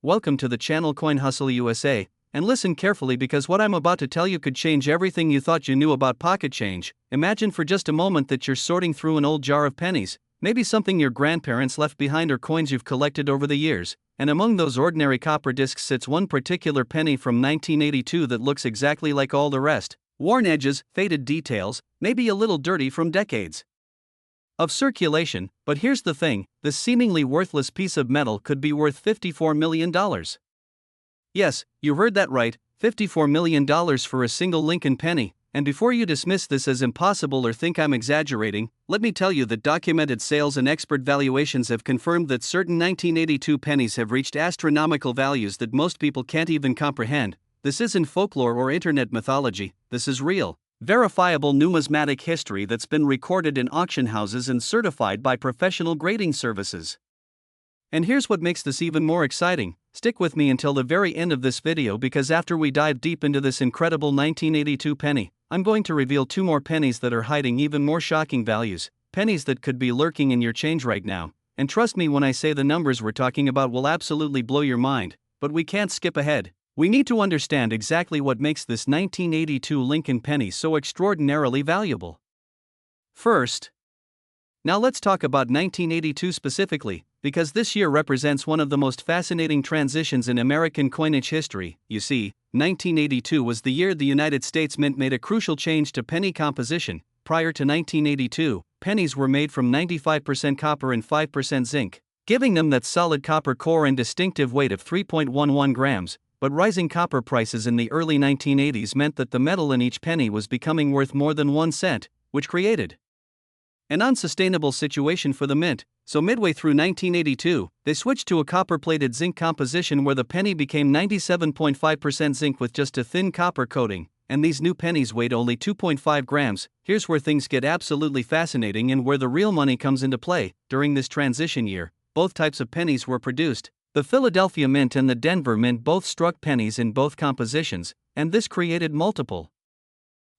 Welcome to the channel Coin Hustle USA, and listen carefully because what I'm about to tell you could change everything you thought you knew about pocket change. Imagine for just a moment that you're sorting through an old jar of pennies, maybe something your grandparents left behind or coins you've collected over the years, and among those ordinary copper discs sits one particular penny from 1982 that looks exactly like all the rest. Worn edges, faded details, maybe a little dirty from decades of circulation, but here's the thing, this seemingly worthless piece of metal could be worth $54 million. Yes, you heard that right, $54 million for a single Lincoln penny, and before you dismiss this as impossible or think I'm exaggerating, let me tell you that documented sales and expert valuations have confirmed that certain 1982 pennies have reached astronomical values that most people can't even comprehend. This isn't folklore or internet mythology, this is real, verifiable numismatic history that's been recorded in auction houses and certified by professional grading services. And here's what makes this even more exciting. Stick with me until the very end of this video because after we dive deep into this incredible 1982 penny, I'm going to reveal two more pennies that are hiding even more shocking values, pennies that could be lurking in your change right now. And trust me when I say the numbers we're talking about will absolutely blow your mind, but we can't skip ahead. We need to understand exactly what makes this 1982 Lincoln penny so extraordinarily valuable. First, now let's talk about 1982 specifically, because this year represents one of the most fascinating transitions in American coinage history. You see, 1982 was the year the United States Mint made a crucial change to penny composition. Prior to 1982, pennies were made from 95% copper and 5% zinc, giving them that solid copper core and distinctive weight of 3.11 grams. But rising copper prices in the early 1980s meant that the metal in each penny was becoming worth more than 1 cent, which created an unsustainable situation for the mint. So midway through 1982, they switched to a copper-plated zinc composition where the penny became 97.5% zinc with just a thin copper coating, and these new pennies weighed only 2.5 grams. Here's where things get absolutely fascinating and where the real money comes into play. During this transition year, both types of pennies were produced. The Philadelphia Mint and the Denver Mint both struck pennies in both compositions, and this created multiple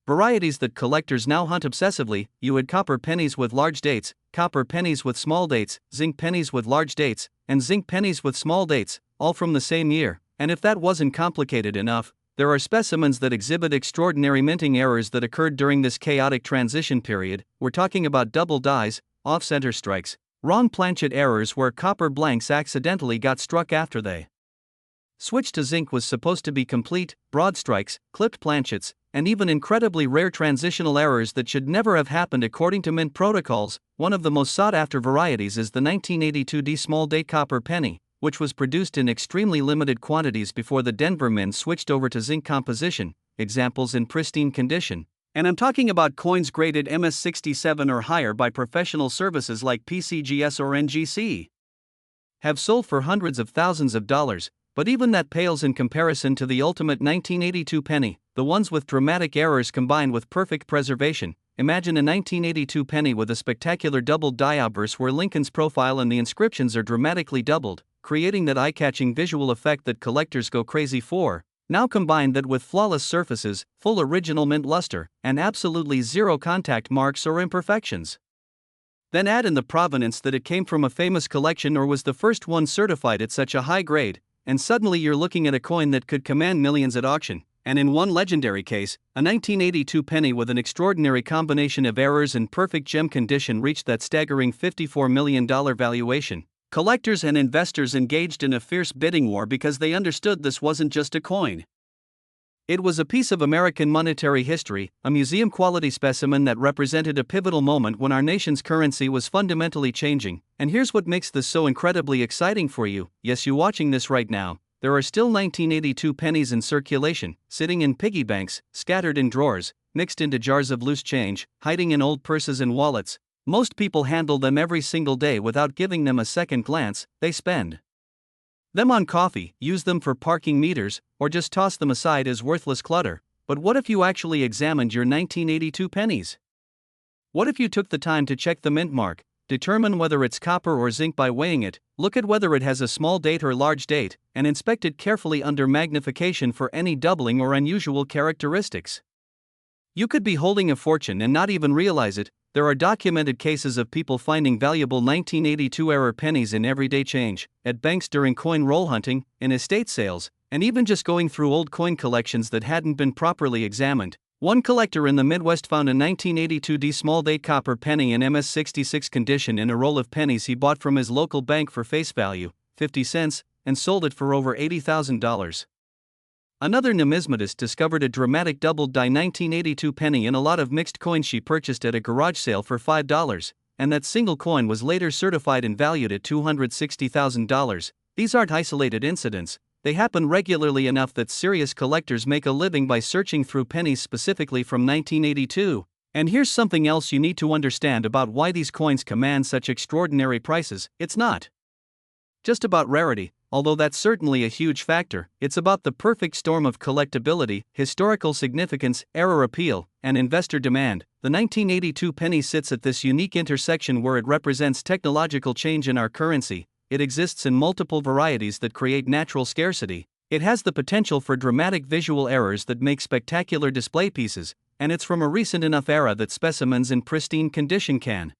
varieties that collectors now hunt obsessively. You had copper pennies with large dates, copper pennies with small dates, zinc pennies with large dates, and zinc pennies with small dates, all from the same year. And if that wasn't complicated enough, there are specimens that exhibit extraordinary minting errors that occurred during this chaotic transition period. We're talking about double dies, off-center strikes, wrong planchet errors where copper blanks accidentally got struck after they switched to zinc was supposed to be complete, broad strikes, clipped planchets, and even incredibly rare transitional errors that should never have happened according to mint protocols. One of the most sought-after varieties is the 1982 D small date copper penny, which was produced in extremely limited quantities before the Denver Mint switched over to zinc composition, examples in pristine condition. And I'm talking about coins graded MS67 or higher by professional services like PCGS or NGC. Have sold for hundreds of thousands of dollars, but even that pales in comparison to the ultimate 1982 penny, the ones with dramatic errors combined with perfect preservation. Imagine a 1982 penny with a spectacular doubled die obverse where Lincoln's profile and the inscriptions are dramatically doubled, creating that eye-catching visual effect that collectors go crazy for. Now combine that with flawless surfaces, full original mint luster, and absolutely zero contact marks or imperfections. Then add in the provenance that it came from a famous collection or was the first one certified at such a high grade, and suddenly you're looking at a coin that could command millions at auction. And in one legendary case, a 1982 penny with an extraordinary combination of errors and perfect gem condition reached that staggering $54 million valuation. Collectors and investors engaged in a fierce bidding war because they understood this wasn't just a coin. It was a piece of American monetary history, a museum-quality specimen that represented a pivotal moment when our nation's currency was fundamentally changing. And here's what makes this so incredibly exciting for you. Yes, you watching this right now. There are still 1982 pennies in circulation, sitting in piggy banks, scattered in drawers, mixed into jars of loose change, hiding in old purses and wallets. Most people handle them every single day without giving them a second glance. They spend them on coffee, use them for parking meters, or just toss them aside as worthless clutter. But what if you actually examined your 1982 pennies? What if you took the time to check the mint mark, determine whether it's copper or zinc by weighing it, look at whether it has a small date or large date, and inspect it carefully under magnification for any doubling or unusual characteristics? You could be holding a fortune and not even realize it. There are documented cases of people finding valuable 1982-era pennies in everyday change, at banks during coin roll hunting, in estate sales, and even just going through old coin collections that hadn't been properly examined. One collector in the Midwest found a 1982 small-date copper penny in MS-66 condition in a roll of pennies he bought from his local bank for face value, 50 cents, and sold it for over $80,000. Another numismatist discovered a dramatic double-die 1982 penny in a lot of mixed coins she purchased at a garage sale for $5, and that single coin was later certified and valued at $260,000. These aren't isolated incidents. They happen regularly enough that serious collectors make a living by searching through pennies specifically from 1982. And here's something else you need to understand about why these coins command such extraordinary prices. It's not just about rarity, although that's certainly a huge factor. It's about the perfect storm of collectability, historical significance, era appeal, and investor demand. The 1982 penny sits at this unique intersection where it represents technological change in our currency. It exists in multiple varieties that create natural scarcity. It has the potential for dramatic visual errors that make spectacular display pieces, and it's from a recent enough era that specimens in pristine condition can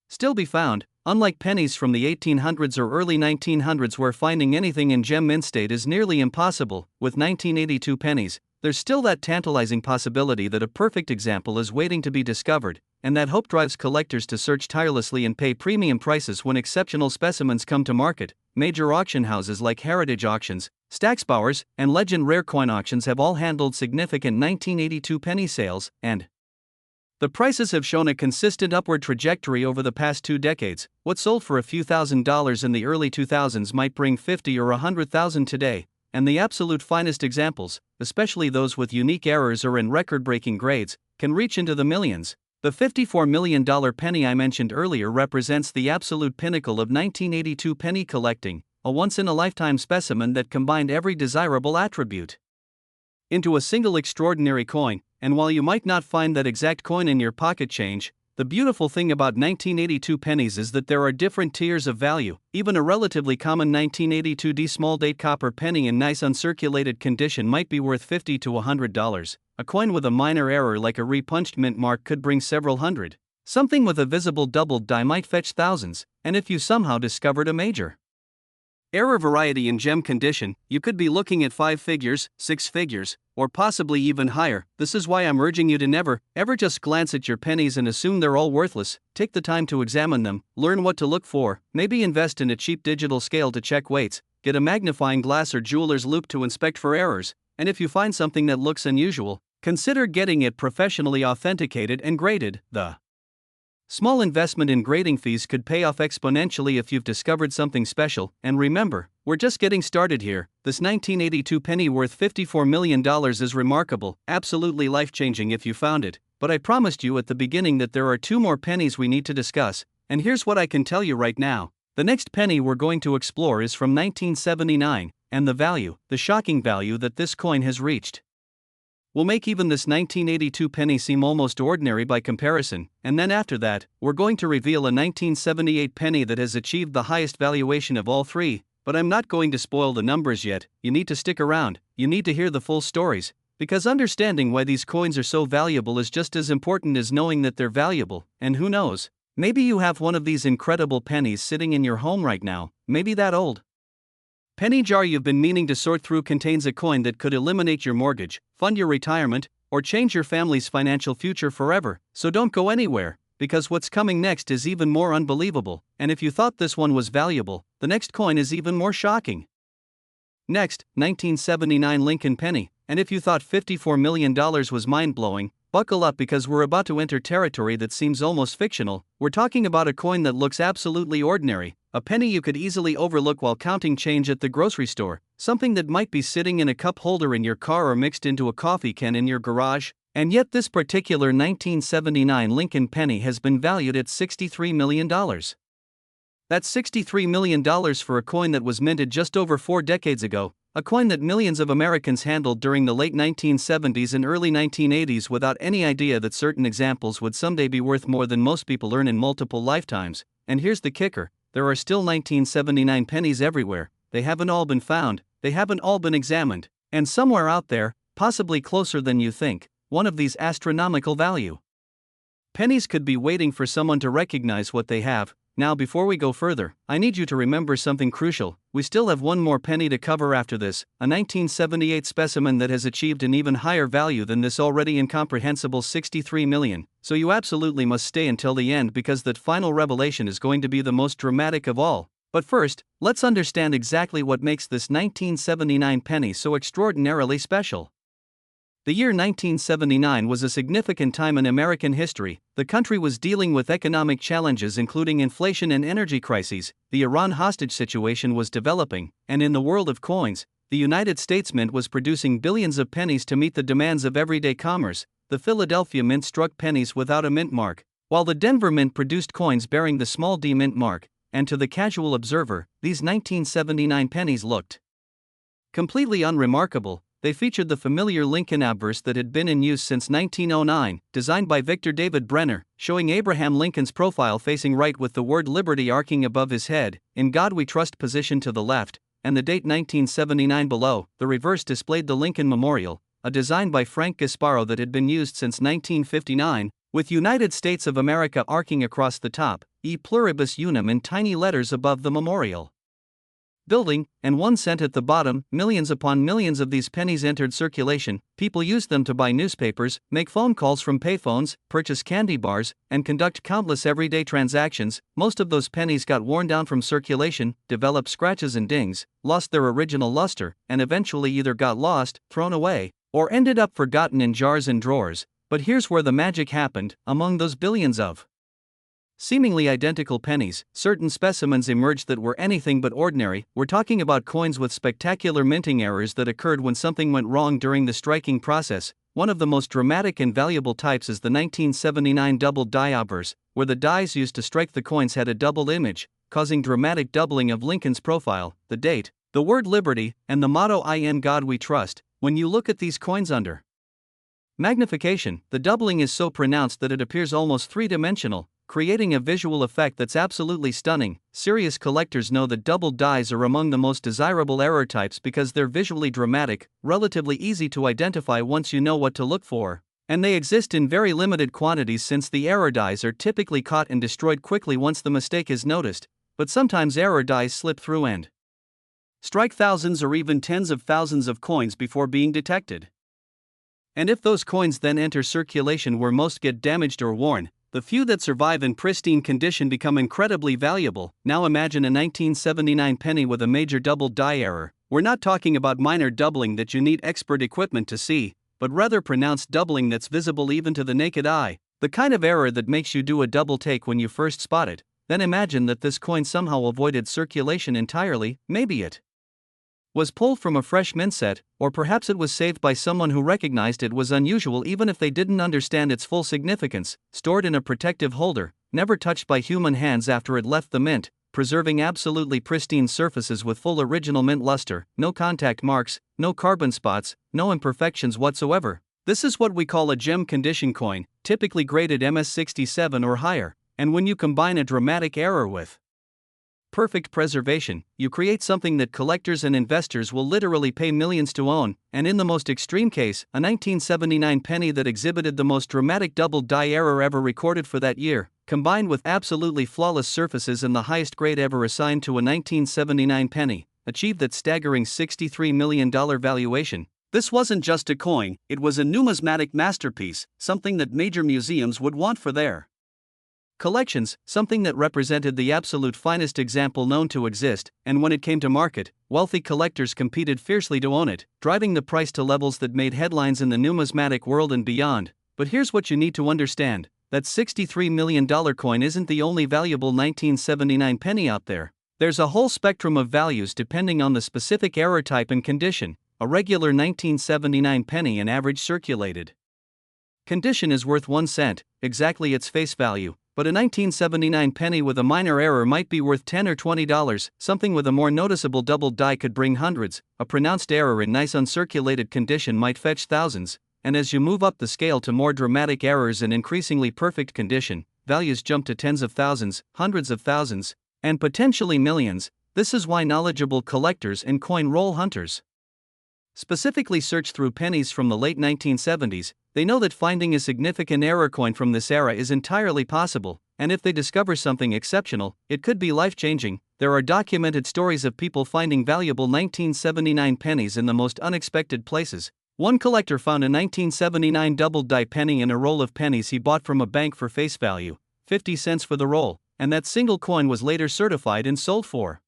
still be found. Unlike pennies from the 1800s or early 1900s where finding anything in gem mint state is nearly impossible, with 1982 pennies, there's still that tantalizing possibility that a perfect example is waiting to be discovered, and that hope drives collectors to search tirelessly and pay premium prices when exceptional specimens come to market. Major auction houses like Heritage Auctions, Stacksbauer's, and Legend Rare Coin Auctions have all handled significant 1982 penny sales, and the prices have shown a consistent upward trajectory over the past 2 decades. What sold for a few $1,000s in the early 2000s might bring $50,000 or $100,000 today, and the absolute finest examples, especially those with unique errors or in record-breaking grades, can reach into the millions. The $54 million penny I mentioned earlier represents the absolute pinnacle of 1982 penny collecting, a once-in-a-lifetime specimen that combined every desirable attribute into a single extraordinary coin. And while you might not find that exact coin in your pocket change, the beautiful thing about 1982 pennies is that there are different tiers of value. Even a relatively common 1982 small-date copper penny in nice uncirculated condition might be worth $50 to $100. A coin with a minor error like a repunched mint mark could bring several hundred. Something with a visible doubled die might fetch thousands, and if you somehow discovered a major error variety in gem condition, you could be looking at 5 figures, 6 figures, or possibly even higher. This is why I'm urging you to never, ever just glance at your pennies and assume they're all worthless. Take the time to examine them, learn what to look for, maybe invest in a cheap digital scale to check weights, get a magnifying glass or jeweler's loupe to inspect for errors, and if you find something that looks unusual, consider getting it professionally authenticated and graded. The small investment in grading fees could pay off exponentially if you've discovered something special, and remember, we're just getting started here. This 1982 penny worth $54 million is remarkable, absolutely life-changing if you found it, but I promised you at the beginning that there are 2 more pennies we need to discuss, and here's what I can tell you right now. The next penny we're going to explore is from 1979, and the shocking value that this coin has reached will make even this 1982 penny seem almost ordinary by comparison, and then after that, we're going to reveal a 1978 penny that has achieved the highest valuation of all 3, but I'm not going to spoil the numbers yet. You need to stick around, you need to hear the full stories, because understanding why these coins are so valuable is just as important as knowing that they're valuable, and who knows, maybe you have one of these incredible pennies sitting in your home right now, maybe that old penny jar you've been meaning to sort through contains a coin that could eliminate your mortgage, fund your retirement, or change your family's financial future forever. So don't go anywhere, because what's coming next is even more unbelievable, and if you thought this one was valuable, the next coin is even more shocking. Next, 1979 Lincoln penny, and if you thought $54 million was mind-blowing, buckle up because we're about to enter territory that seems almost fictional. We're talking about a coin that looks absolutely ordinary, a penny you could easily overlook while counting change at the grocery store, something that might be sitting in a cup holder in your car or mixed into a coffee can in your garage, and yet this particular 1979 Lincoln penny has been valued at $63 million. That's $63 million for a coin that was minted just over 4 decades ago, a coin that millions of Americans handled during the late 1970s and early 1980s without any idea that certain examples would someday be worth more than most people earn in multiple lifetimes. And here's the kicker, there are still 1979 pennies everywhere. They haven't all been found, they haven't all been examined, and somewhere out there, possibly closer than you think, one of these astronomical value. Pennies could be waiting for someone to recognize what they have. Now, before we go further, I need you to remember something crucial. We still have one more penny to cover after this, a 1978 specimen that has achieved an even higher value than this already incomprehensible 63 million. So you absolutely must stay until the end because that final revelation is going to be the most dramatic of all. But first, let's understand exactly what makes this 1979 penny so extraordinarily special. The year 1979 was a significant time in American history. The country was dealing with economic challenges including inflation and energy crises, the Iran hostage situation was developing, and in the world of coins, the United States Mint was producing billions of pennies to meet the demands of everyday commerce. The Philadelphia Mint struck pennies without a mint mark, while the Denver Mint produced coins bearing the small d mint mark, and to the casual observer, these 1979 pennies looked completely unremarkable. They featured the familiar Lincoln obverse that had been in use since 1909, designed by Victor David Brenner, showing Abraham Lincoln's profile facing right with the word liberty arcing above his head, in God We Trust position to the left, and the date 1979 below. The reverse displayed the Lincoln Memorial, a design by Frank Gasparo that had been used since 1959, with United States of America arcing across the top, E pluribus unum in tiny letters above the memorial building, and 1 cent at the bottom. Millions upon millions of these pennies entered circulation. People used them to buy newspapers, make phone calls from payphones, purchase candy bars, and conduct countless everyday transactions. Most of those pennies got worn down from circulation, developed scratches and dings, lost their original luster, and eventually either got lost, thrown away, or ended up forgotten in jars and drawers. But here's where the magic happened. Among those billions of seemingly identical pennies, certain specimens emerged that were anything but ordinary. We're talking about coins with spectacular minting errors that occurred when something went wrong during the striking process. One of the most dramatic and valuable types is the 1979 double die obverse, where the dies used to strike the coins had a double image, causing dramatic doubling of Lincoln's profile, the date, the word liberty, and the motto In God We Trust. When you look at these coins under magnification, the doubling is so pronounced that it appears almost three-dimensional, creating a visual effect that's absolutely stunning. Serious collectors know that double dies are among the most desirable error types because they're visually dramatic, relatively easy to identify once you know what to look for, and they exist in very limited quantities since the error dies are typically caught and destroyed quickly once the mistake is noticed. But sometimes error dies slip through and strike thousands or even tens of thousands of coins before being detected. And if those coins then enter circulation where most get damaged or worn, the few that survive in pristine condition become incredibly valuable. Now imagine a 1979 penny with a major double die error. We're not talking about minor doubling that you need expert equipment to see, but rather pronounced doubling that's visible even to the naked eye, the kind of error that makes you do a double take when you first spot it. Then imagine that this coin somehow avoided circulation entirely. Maybe it was pulled from a fresh mint set, or perhaps it was saved by someone who recognized it was unusual even if they didn't understand its full significance, stored in a protective holder, never touched by human hands after it left the mint, preserving absolutely pristine surfaces with full original mint luster, no contact marks, no carbon spots, no imperfections whatsoever. This is what we call a gem condition coin, typically graded MS67 or higher, and when you combine a dramatic error with perfect preservation, you create something that collectors and investors will literally pay millions to own. And in the most extreme case, a 1979 penny that exhibited the most dramatic double die error ever recorded for that year, combined with absolutely flawless surfaces and the highest grade ever assigned to a 1979 penny, achieved that staggering $63 million valuation. This wasn't just a coin, it was a numismatic masterpiece, something that major museums would want for their collections, something that represented the absolute finest example known to exist. And when it came to market, wealthy collectors competed fiercely to own it, driving the price to levels that made headlines in the numismatic world and beyond. But here's what you need to understand: that $63 million coin isn't the only valuable 1979 penny out there. There's a whole spectrum of values depending on the specific error type and condition. A regular 1979 penny in average circulated condition is worth 1 cent, exactly its face value. But a 1979 penny with a minor error might be worth $10 or $20, something with a more noticeable double die could bring hundreds, a pronounced error in nice uncirculated condition might fetch thousands, and as you move up the scale to more dramatic errors in increasingly perfect condition, values jump to tens of thousands, hundreds of thousands, and potentially millions. This is why knowledgeable collectors and coin roll hunters specifically search through pennies from the late 1970s, They know that finding a significant error coin from this era is entirely possible, and if they discover something exceptional, it could be life-changing. There are documented stories of people finding valuable 1979 pennies in the most unexpected places. One collector found a 1979 double-die penny in a roll of pennies he bought from a bank for face value, 50 cents for the roll, and that single coin was later certified and sold for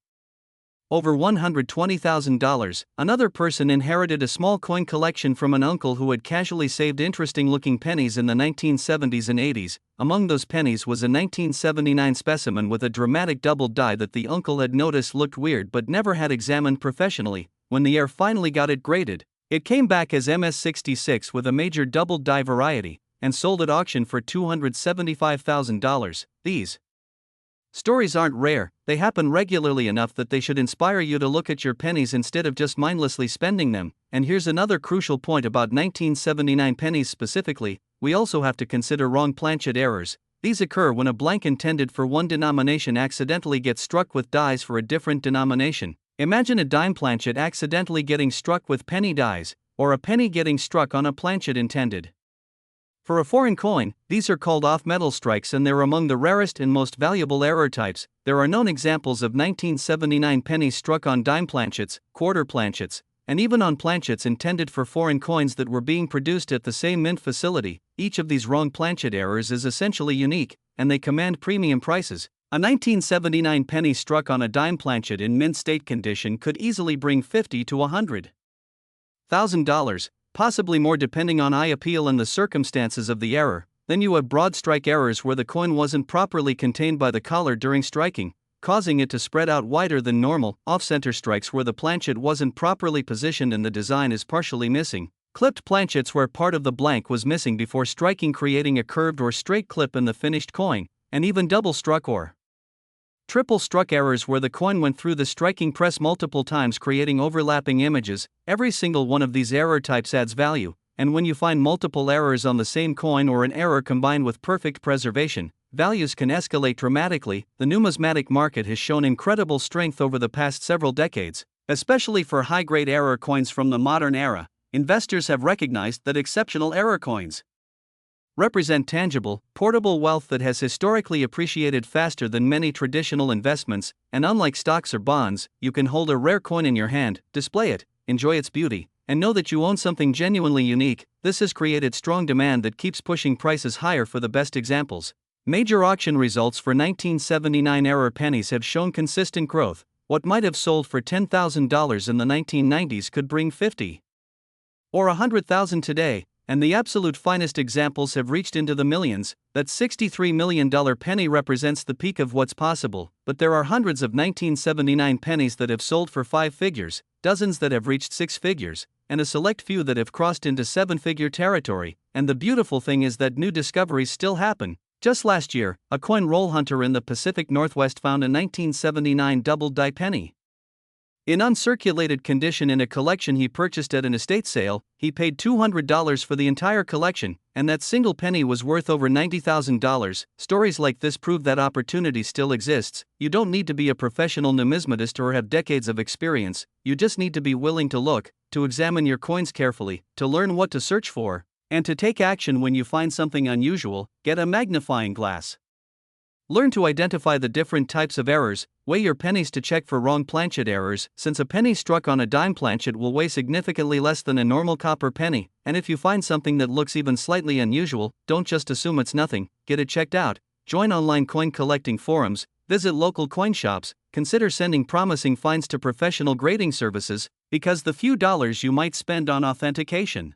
over $120,000. Another person inherited a small coin collection from an uncle who had casually saved interesting-looking pennies in the 1970s and 80s. Among those pennies was a 1979 specimen with a dramatic double die that the uncle had noticed looked weird but never had examined professionally. When the heir finally got it graded, it came back as MS66 with a major double die variety, and sold at auction for $275,000. These stories aren't rare, they happen regularly enough that they should inspire you to look at your pennies instead of just mindlessly spending them. And here's another crucial point about 1979 pennies specifically: we also have to consider wrong planchet errors. These occur when a blank intended for one denomination accidentally gets struck with dies for a different denomination. Imagine a dime planchet accidentally getting struck with penny dies, or a penny getting struck on a planchet intended for a foreign coin. These are called off-metal strikes, and they're among the rarest and most valuable error types. There are known examples of 1979 pennies struck on dime planchets, quarter planchets, and even on planchets intended for foreign coins that were being produced at the same mint facility. Each of these wrong planchet errors is essentially unique, and they command premium prices. A 1979 penny struck on a dime planchet in mint state condition could easily bring $50,000 to $100,000. Possibly more depending on eye appeal and the circumstances of the error. Then you have broad strike errors where the coin wasn't properly contained by the collar during striking, causing it to spread out wider than normal. Off-center strikes where the planchet wasn't properly positioned and the design is partially missing. Clipped planchets where part of the blank was missing before striking, creating a curved or straight clip in the finished coin. And even double struck or triple struck errors where the coin went through the striking press multiple times, creating overlapping images. Every single one of these error types adds value, and when you find multiple errors on the same coin or an error combined with perfect preservation, values can escalate dramatically. The numismatic market has shown incredible strength over the past several decades, especially for high-grade error coins from the modern era. Investors have recognized that exceptional error coins represent tangible, portable wealth that has historically appreciated faster than many traditional investments, and unlike stocks or bonds, you can hold a rare coin in your hand, display it, enjoy its beauty, and know that you own something genuinely unique. This has created strong demand that keeps pushing prices higher for the best examples. Major auction results for 1979 error pennies have shown consistent growth. What might have sold for $10,000 in the 1990s could bring $50,000 or $100,000 today. And the absolute finest examples have reached into the millions. That $63 million penny represents the peak of what's possible, but there are hundreds of 1979 pennies that have sold for 5 figures, dozens that have reached 6 figures, and a select few that have crossed into 7-figure territory. And the beautiful thing is that new discoveries still happen. Just last year, a coin roll hunter in the Pacific Northwest found a 1979 double-die penny in uncirculated condition in a collection he purchased at an estate sale. He paid $200 for the entire collection, and that single penny was worth over $90,000. Stories like this prove that opportunity still exists. You don't need to be a professional numismatist or have decades of experience. You just need to be willing to look, to examine your coins carefully, to learn what to search for, and to take action when you find something unusual. Get a magnifying glass. Learn to identify the different types of errors. Weigh your pennies to check for wrong planchet errors, since a penny struck on a dime planchet will weigh significantly less than a normal copper penny. And if you find something that looks even slightly unusual, don't just assume it's nothing, get it checked out. Join online coin collecting forums, visit local coin shops, consider sending promising finds to professional grading services, because the few dollars you might spend on authentication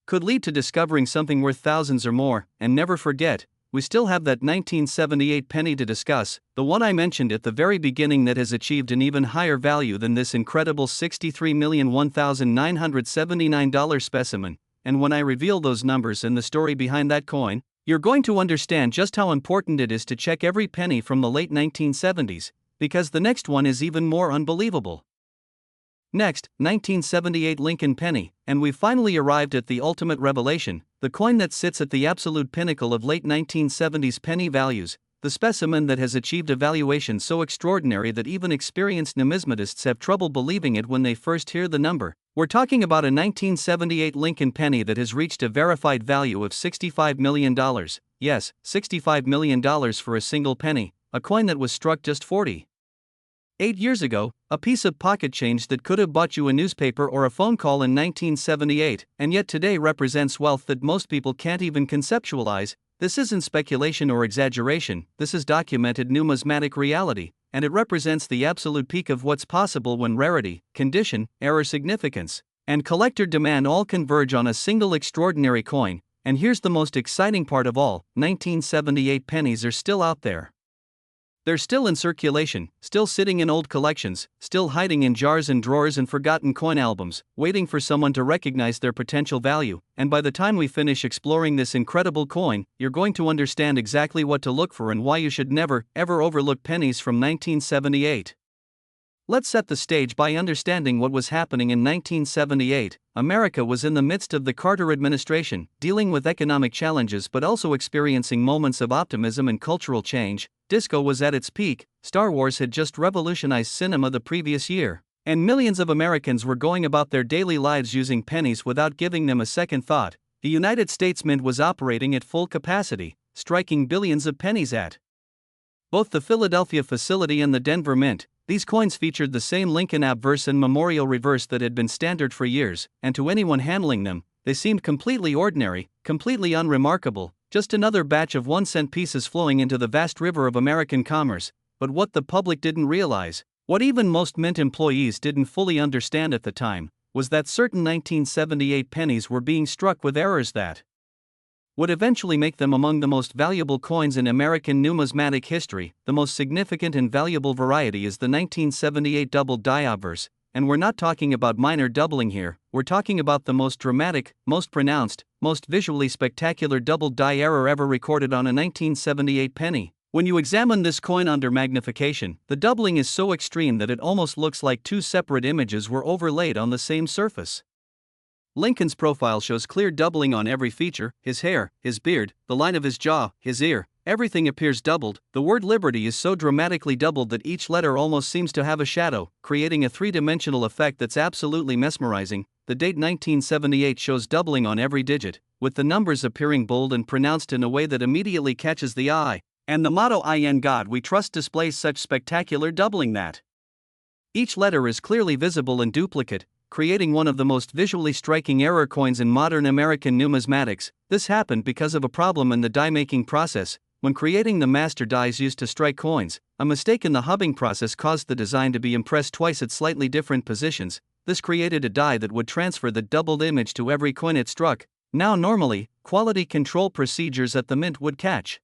could lead to discovering something worth thousands or more. And never forget, we still have that 1978 penny to discuss, the one I mentioned at the very beginning that has achieved an even higher value than this incredible $63,001,979 specimen. And when I reveal those numbers and the story behind that coin, you're going to understand just how important it is to check every penny from the late 1970s, because the next one is even more unbelievable. Next, 1978 Lincoln penny, and we've finally arrived at the ultimate revelation, the coin that sits at the absolute pinnacle of late 1970s penny values, the specimen that has achieved a valuation so extraordinary that even experienced numismatists have trouble believing it when they first hear the number. We're talking about a 1978 Lincoln penny that has reached a verified value of $65 million. Yes, $65 million for a single penny, a coin that was struck just 48 years ago, a piece of pocket change that could have bought you a newspaper or a phone call in 1978, and yet today represents wealth that most people can't even conceptualize. This isn't speculation or exaggeration, this is documented numismatic reality, and it represents the absolute peak of what's possible when rarity, condition, error, significance, and collector demand all converge on a single extraordinary coin. And here's the most exciting part of all: 1978 pennies are still out there. They're still in circulation, still sitting in old collections, still hiding in jars and drawers and forgotten coin albums, waiting for someone to recognize their potential value. And by the time we finish exploring this incredible coin, you're going to understand exactly what to look for and why you should never, ever overlook pennies from 1978. Let's set the stage by understanding what was happening in 1978. America was in the midst of the Carter administration, dealing with economic challenges but also experiencing moments of optimism and cultural change. Disco was at its peak, Star Wars had just revolutionized cinema the previous year, and millions of Americans were going about their daily lives using pennies without giving them a second thought. The United States Mint was operating at full capacity, striking billions of pennies at both the Philadelphia facility and the Denver Mint. These coins featured the same Lincoln obverse and memorial reverse that had been standard for years, and to anyone handling them, they seemed completely ordinary, completely unremarkable, just another batch of 1-cent pieces flowing into the vast river of American commerce. But what the public didn't realize, what even most Mint employees didn't fully understand at the time, was that certain 1978 pennies were being struck with errors that would eventually make them among the most valuable coins in American numismatic history. The most significant and valuable variety is the 1978 double die obverse, and we're not talking about minor doubling here, we're talking about the most dramatic, most pronounced, most visually spectacular double die error ever recorded on a 1978 penny. When you examine this coin under magnification, the doubling is so extreme that it almost looks like two separate images were overlaid on the same surface. Lincoln's profile shows clear doubling on every feature: his hair, his beard, the line of his jaw, his ear. Everything appears doubled. The word liberty is so dramatically doubled that each letter almost seems to have a shadow, creating a three-dimensional effect that's absolutely mesmerizing. The date 1978 shows doubling on every digit, with the numbers appearing bold and pronounced in a way that immediately catches the eye. And the motto "In God We Trust" displays such spectacular doubling that each letter is clearly visible in duplicate, creating one of the most visually striking error coins in modern American numismatics. This happened because of a problem in the die-making process. When creating the master dies used to strike coins, a mistake in the hubbing process caused the design to be impressed twice at slightly different positions. This created a die that would transfer the doubled image to every coin it struck. Now normally, quality control procedures at the Mint would catch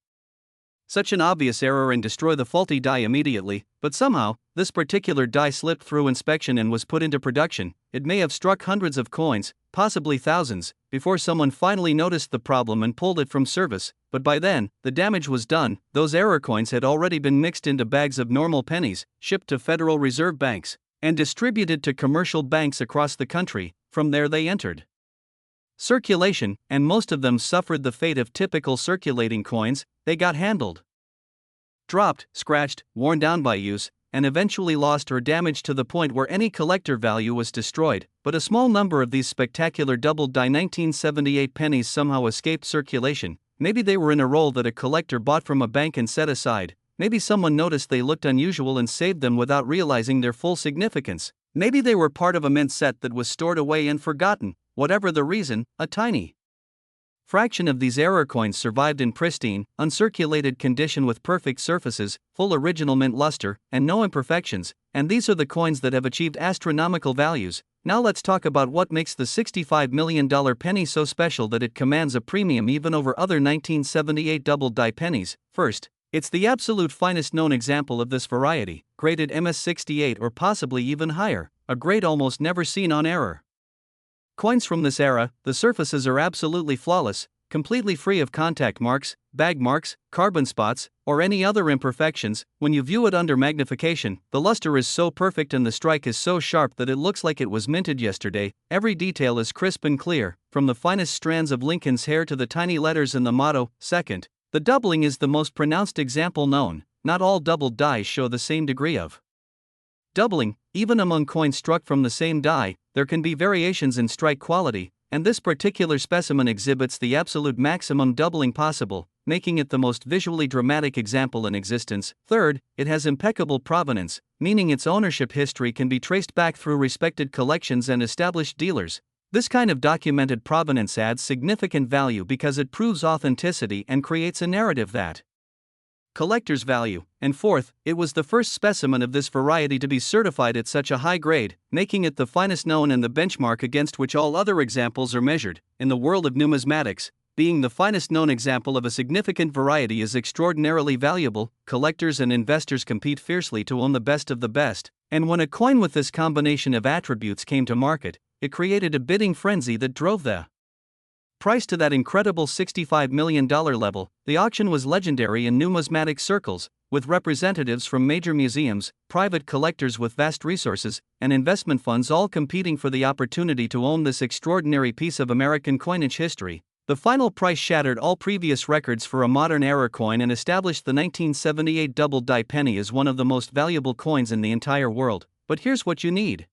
such an obvious error and destroy the faulty die immediately, but somehow, this particular die slipped through inspection and was put into production. It may have struck hundreds of coins, possibly thousands, before someone finally noticed the problem and pulled it from service, but by then, the damage was done. Those error coins had already been mixed into bags of normal pennies, shipped to Federal Reserve banks, and distributed to commercial banks across the country. From there they entered circulation, and most of them suffered the fate of typical circulating coins. They got handled, dropped, scratched, worn down by use, and eventually lost or damaged to the point where any collector value was destroyed. But a small number of these spectacular doubled die 1978 pennies somehow escaped circulation. Maybe they were in a roll that a collector bought from a bank and set aside. Maybe someone noticed they looked unusual and saved them without realizing their full significance. Maybe they were part of a mint set that was stored away and forgotten. Whatever the reason, a tiny fraction of these error coins survived in pristine, uncirculated condition with perfect surfaces, full original mint luster, and no imperfections, and these are the coins that have achieved astronomical values. Now let's talk about what makes the $65 million penny so special that it commands a premium even over other 1978 double die pennies. First, it's the absolute finest known example of this variety, graded MS68 or possibly even higher, a grade almost never seen on error coins from this era. The surfaces are absolutely flawless, completely free of contact marks, bag marks, carbon spots, or any other imperfections. When you view it under magnification, the luster is so perfect and the strike is so sharp that it looks like it was minted yesterday. Every detail is crisp and clear, from the finest strands of Lincoln's hair to the tiny letters in the motto. Second, the doubling is the most pronounced example known. Not all doubled dies show the same degree of doubling, even among coins struck from the same die. there can be variations in strike quality, and this particular specimen exhibits the absolute maximum doubling possible, making it the most visually dramatic example in existence. Third, it has impeccable provenance, meaning its ownership history can be traced back through respected collections and established dealers. This kind of documented provenance adds significant value because it proves authenticity and creates a narrative that collector's value. And fourth, it was the first specimen of this variety to be certified at such a high grade, making it the finest known and the benchmark against which all other examples are measured. In the world of numismatics, being the finest known example of a significant variety is extraordinarily valuable. Collectors and investors compete fiercely to own the best of the best, and when a coin with this combination of attributes came to market, it created a bidding frenzy that drove the price to that incredible $65 million level. The auction was legendary in numismatic circles, with representatives from major museums, private collectors with vast resources, and investment funds all competing for the opportunity to own this extraordinary piece of American coinage history. The final price shattered all previous records for a modern era coin and established the 1978 double-die penny as one of the most valuable coins in the entire world. But here's what you need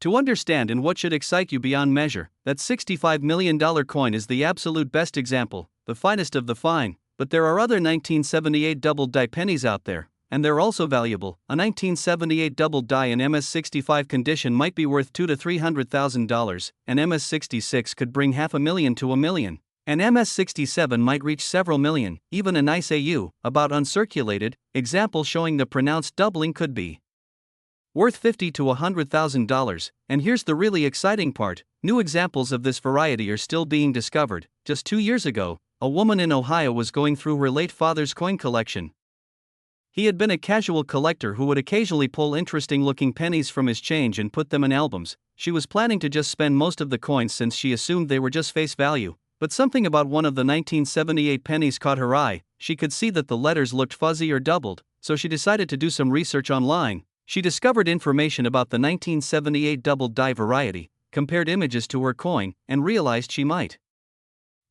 to understand, and what should excite you beyond measure: that $65 million coin is the absolute best example, the finest of the fine, but there are other 1978 double-die pennies out there, and they're also valuable. A 1978 double-die in MS-65 condition might be worth $200,000 to $300,000, and MS-66 could bring $500,000 to $1 million, and MS-67 might reach several million. Even a nice AU, about uncirculated, example showing the pronounced doubling could be worth $50,000 to $100,000, and here's the really exciting part: new examples of this variety are still being discovered. Just 2 years ago, a woman in Ohio was going through her late father's coin collection. He had been a casual collector who would occasionally pull interesting-looking pennies from his change and put them in albums. She was planning to just spend most of the coins since she assumed they were just face value, but something about one of the 1978 pennies caught her eye. She could see that the letters looked fuzzy or doubled, so she decided to do some research online. She discovered information about the 1978 double-die variety, compared images to her coin, and realized she might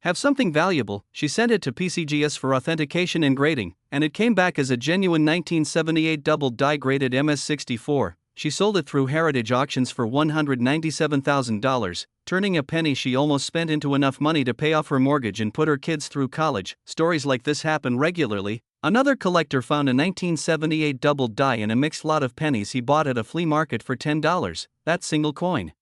have something valuable. She sent it to PCGS for authentication and grading, and it came back as a genuine 1978 double-die graded MS-64. She sold it through Heritage Auctions for $197,000, turning a penny she almost spent into enough money to pay off her mortgage and put her kids through college. Stories like this happen regularly. Another collector found a 1978 double-die in a mixed lot of pennies he bought at a flea market for $10. That single coin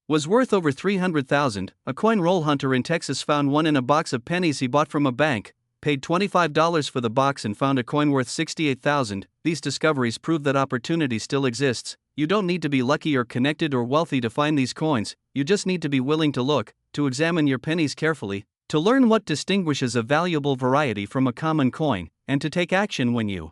was worth over $300,000. A coin roll hunter in Texas found one in a box of pennies he bought from a bank, paid $25 for the box, and found a coin worth $68,000. These discoveries prove that opportunity still exists. You don't need to be lucky or connected or wealthy to find these coins, you just need to be willing to look, to examine your pennies carefully, to learn what distinguishes a valuable variety from a common coin, and to take action when you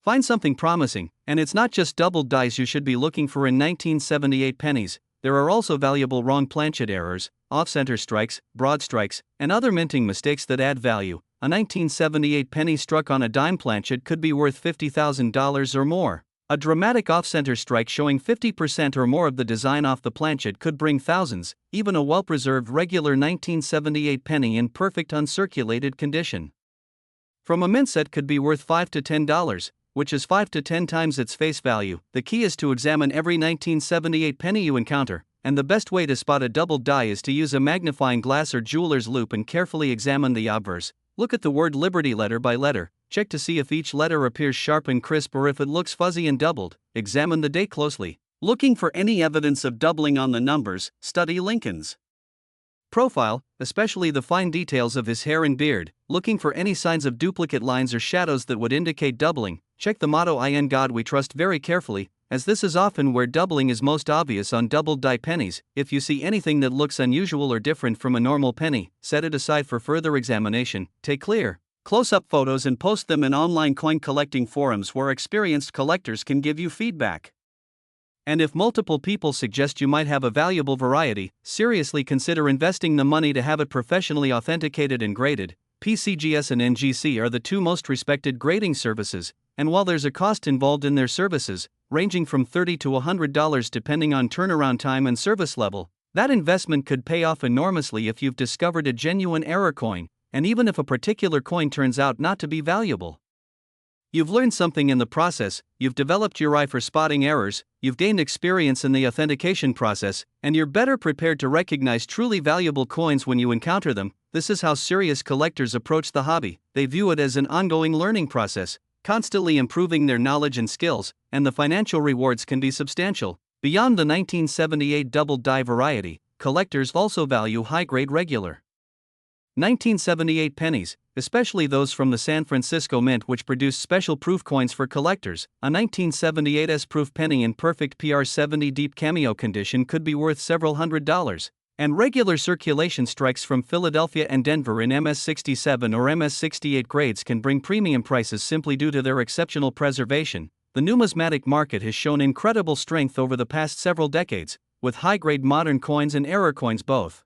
find something promising. And it's not just double dies you should be looking for in 1978 pennies. There are also valuable wrong planchet errors, off-center strikes, broad strikes, and other minting mistakes that add value. A 1978 penny struck on a dime planchet could be worth $50,000 or more. A dramatic off-center strike showing 50% or more of the design off the planchet could bring thousands. Even a well-preserved regular 1978 penny in perfect uncirculated condition from a mint set could be worth $5 to $10, which is 5 to 10 times its face value. The key is to examine every 1978 penny you encounter, and the best way to spot a double die is to use a magnifying glass or jeweler's loupe and carefully examine the obverse. Look at the word Liberty letter by letter. Check to see if each letter appears sharp and crisp or if it looks fuzzy and doubled. Examine the date closely. Looking for any evidence of doubling on the numbers, study Lincoln's profile, especially the fine details of his hair and beard. Looking for any signs of duplicate lines or shadows that would indicate doubling. Check the motto "In God We Trust" very carefully, as this is often where doubling is most obvious on double-die pennies. If you see anything that looks unusual or different from a normal penny, set it aside for further examination. Take clear, close-up photos and post them in online coin collecting forums where experienced collectors can give you feedback. And if multiple people suggest you might have a valuable variety, seriously consider investing the money to have it professionally authenticated and graded. PCGS and NGC are the two most respected grading services, and while there's a cost involved in their services, ranging from $30 to $100 depending on turnaround time and service level, that investment could pay off enormously if you've discovered a genuine error coin, and even if a particular coin turns out not to be valuable. You've learned something in the process, you've developed your eye for spotting errors, you've gained experience in the authentication process, and you're better prepared to recognize truly valuable coins when you encounter them. This is how serious collectors approach the hobby. They view it as an ongoing learning process, constantly improving their knowledge and skills, and the financial rewards can be substantial. Beyond the 1978 double die variety, collectors also value high-grade regular 1978 pennies, especially those from the San Francisco Mint, which produced special proof coins for collectors. A 1978 proof penny in perfect PR70 deep cameo condition could be worth several $100s. And regular circulation strikes from Philadelphia and Denver in MS67 or MS68 grades can bring premium prices simply due to their exceptional preservation. The numismatic market has shown incredible strength over the past several decades, with high-grade modern coins and error coins both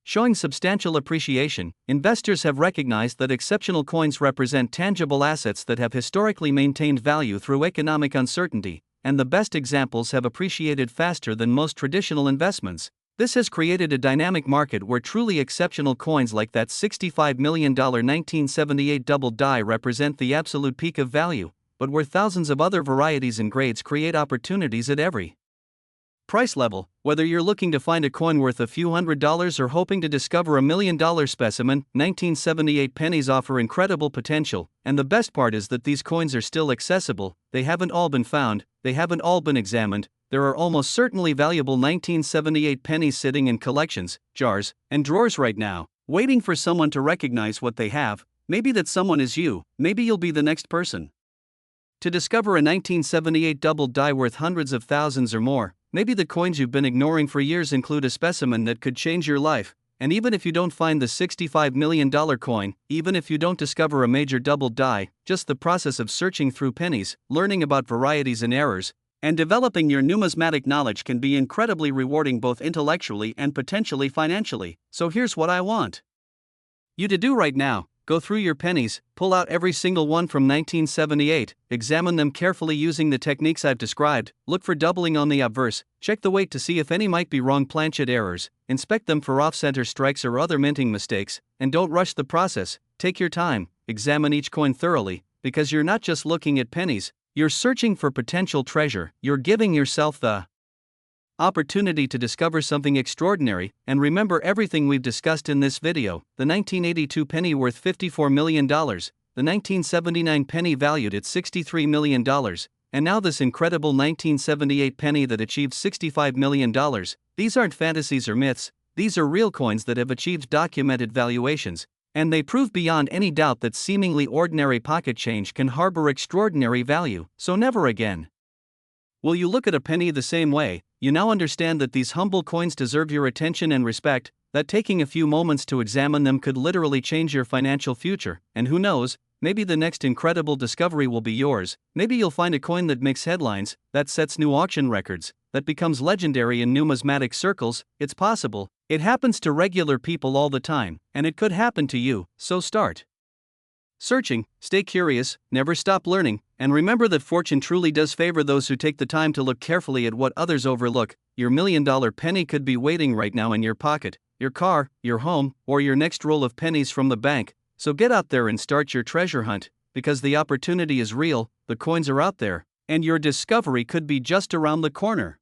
showing substantial appreciation. Investors have recognized that exceptional coins represent tangible assets that have historically maintained value through economic uncertainty, and the best examples have appreciated faster than most traditional investments. This has created a dynamic market where truly exceptional coins like that $65 million 1978 double die represent the absolute peak of value, but where thousands of other varieties and grades create opportunities at every price level. Whether you're looking to find a coin worth a few $100s or hoping to discover $1 million specimen, 1978 pennies offer incredible potential, and the best part is that these coins are still accessible. They haven't all been found, they haven't all been examined. There are almost certainly valuable 1978 pennies sitting in collections, jars, and drawers right now, waiting for someone to recognize what they have. Maybe that someone is you, maybe you'll be the next person to discover a 1978 double die worth hundreds of thousands or more. Maybe the coins you've been ignoring for years include a specimen that could change your life. And even if you don't find the $65 million coin, even if you don't discover a major double die, just the process of searching through pennies, learning about varieties and errors, and developing your numismatic knowledge can be incredibly rewarding both intellectually and potentially financially. So here's what I want you to do right now. Go through your pennies, pull out every single one from 1978, examine them carefully using the techniques I've described, look for doubling on the obverse, check the weight to see if any might be wrong planchet errors, inspect them for off-center strikes or other minting mistakes, and don't rush the process. Take your time, examine each coin thoroughly, because you're not just looking at pennies, you're searching for potential treasure. You're giving yourself the opportunity to discover something extraordinary. And remember everything we've discussed in this video: the 1982 penny worth $54 million, the 1979 penny valued at $63 million, and now this incredible 1978 penny that achieved $65 million. These aren't fantasies or myths, these are real coins that have achieved documented valuations, and they prove beyond any doubt that seemingly ordinary pocket change can harbor extraordinary value. So never again will you look at a penny the same way. You now understand that these humble coins deserve your attention and respect, that taking a few moments to examine them could literally change your financial future, and who knows, maybe the next incredible discovery will be yours. Maybe you'll find a coin that makes headlines, that sets new auction records, that becomes legendary in numismatic circles. It's possible. It happens to regular people all the time, and it could happen to you. So start searching, stay curious, never stop learning, and remember that fortune truly does favor those who take the time to look carefully at what others overlook. Your $1 million penny could be waiting right now in your pocket, your car, your home, or your next roll of pennies from the bank. So get out there and start your treasure hunt, because the opportunity is real, the coins are out there, and your discovery could be just around the corner.